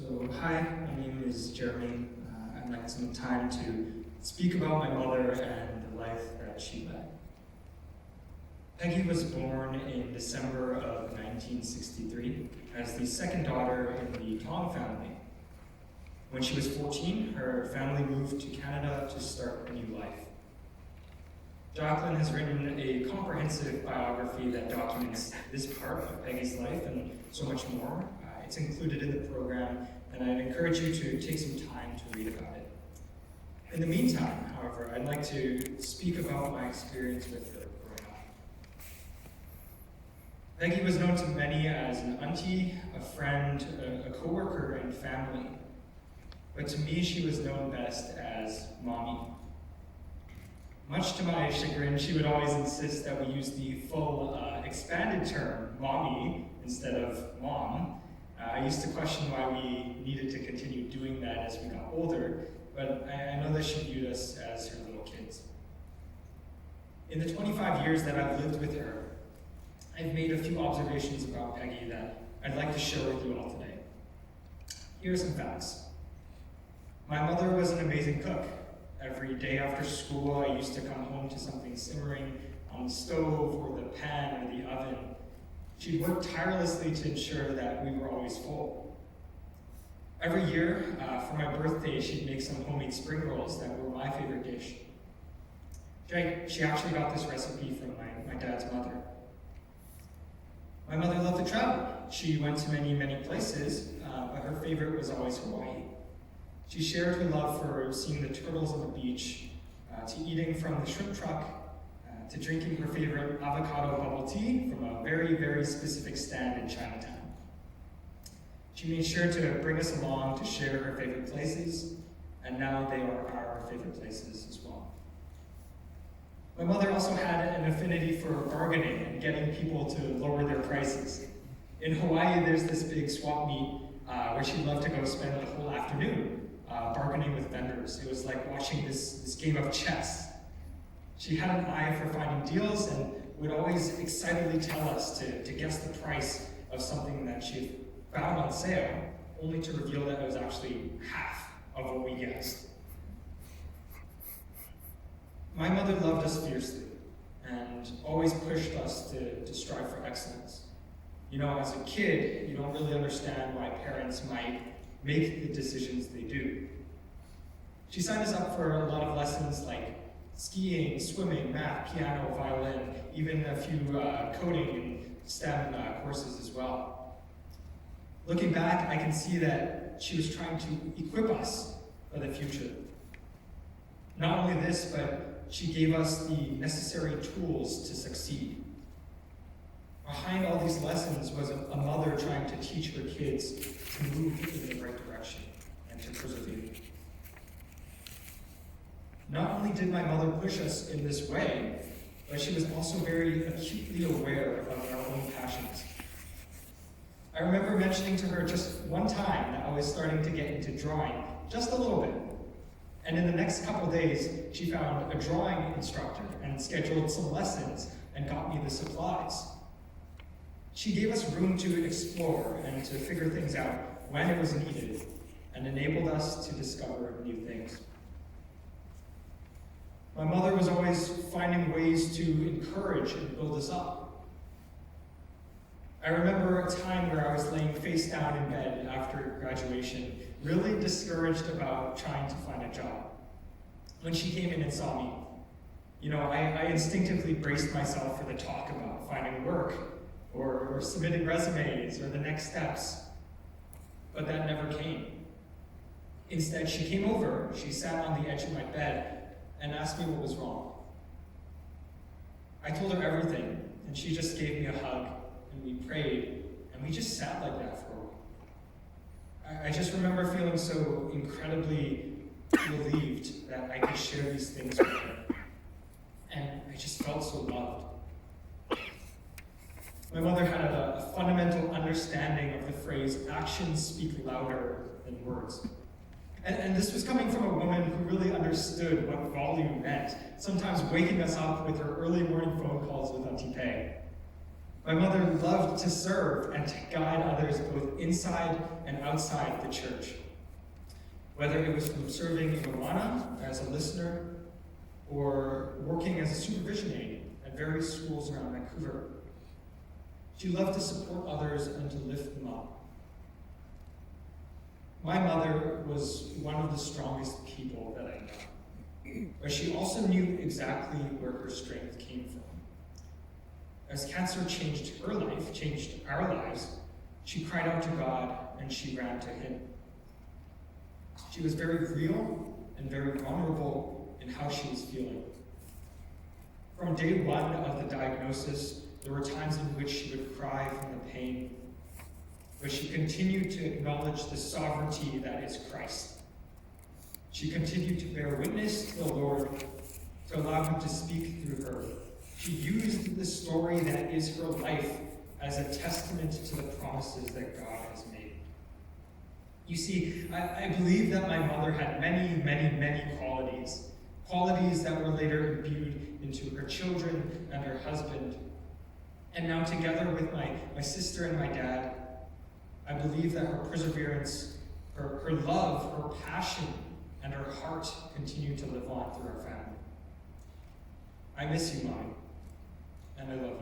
Hi, my name is Jeremy. I'd like some time to speak about my mother and the life that she led. Peggy was born in December of 1963 as the second daughter in the Tong family. When she was 14, her family moved to Canada to start a new life. Jacqueline has written a comprehensive biography that documents this part of Peggy's life and so much more. It's included in the program, and I'd encourage you to take some time to read about it. In the meantime, however, I'd like to speak about my experience with her growing up. Peggy was known to many as an auntie, a friend, a coworker, and family. But to me, she was known best as Mommy. Much to my chagrin, she would always insist that we use the full expanded term, Mommy, instead of Mom. I used to question why we needed to continue doing that as we got older, but I know that she viewed us as her little kids. In the 25 years that I've lived with her, I've made a few observations about Peggy that I'd like to share with you all today. Here are some facts. My mother was an amazing cook. Every day after school, I used to come home to something simmering on the stove or the pan or the oven. She'd worked tirelessly to ensure that we were always full. Every year, for my birthday, she'd make some homemade spring rolls that were my favorite dish. She actually got this recipe from my dad's mother. My mother loved to travel. She went to many, many places, but her favorite was always Hawaii. She shared her love for seeing the turtles on the beach, to eating from the shrimp truck, to drinking her favorite avocado bubble tea from a very, very specific stand in Chinatown. She made sure to bring us along to share her favorite places, and now they are our favorite places as well. My mother also had an affinity for bargaining and getting people to lower their prices. In Hawaii, there's this big swap meet where she loved to go spend the whole afternoon bargaining with vendors. It was like watching this game of chess. She had an eye for finding deals and would always excitedly tell us to guess the price of something that she had found on sale, only to reveal that it was actually half of what we guessed. My mother loved us fiercely and always pushed us to strive for excellence. You know, as a kid, you don't really understand why parents might make the decisions they do. She signed us up for a lot of lessons like skiing, swimming, math, piano, violin, even a few coding and STEM courses as well. Looking back, I can see that she was trying to equip us for the future. Not only this, but she gave us the necessary tools to succeed. Behind all these lessons was a mother trying to teach her kids to move in the right direction and to persevere. Not only did my mother push us in this way, but she was also very acutely aware of our own passions. I remember mentioning to her just one time that I was starting to get into drawing, just a little bit. And in the next couple days, she found a drawing instructor and scheduled some lessons and got me the supplies. She gave us room to explore and to figure things out when it was needed, and enabled us to discover new things. My mother was always finding ways to encourage and build us up. I remember a time where I was laying face down in bed after graduation, really discouraged about trying to find a job. When she came in and saw me, I instinctively braced myself for the talk about finding work, or submitting resumes, or the next steps. But that never came. Instead, she came over, she sat on the edge of my bed, and asked me what was wrong. I told her everything, and she just gave me a hug, and we prayed, and we just sat like that for a while. I just remember feeling so incredibly relieved that I could share these things with her, and I just felt so loved. My mother had a fundamental understanding of the phrase, actions speak louder than words. And this was coming from a woman who really understood what volume meant, sometimes waking us up with her early morning phone calls with Auntie Peg. My mother loved to serve and to guide others both inside and outside the church. Whether it was from serving in Awana as a listener or working as a supervision aide at various schools around Vancouver. She loved to support others and to lift them up. My mother was one of the strongest people that I know, but she also knew exactly where her strength came from. As cancer changed her life, changed our lives, she cried out to God and she ran to Him. She was very real and very vulnerable in how she was feeling. From day one of the diagnosis, there were times in which she would cry from the pain, but she continued to acknowledge the sovereignty that is Christ. She continued to bear witness to the Lord, to allow Him to speak through her. She used the story that is her life as a testament to the promises that God has made. You see, I believe that my mother had many, many, many qualities that were later imbued into her children and her husband. And now together with my sister and my dad, I believe that her perseverance, her love, her passion, and her heart continue to live on through our family. I miss you, Mom, and I love you.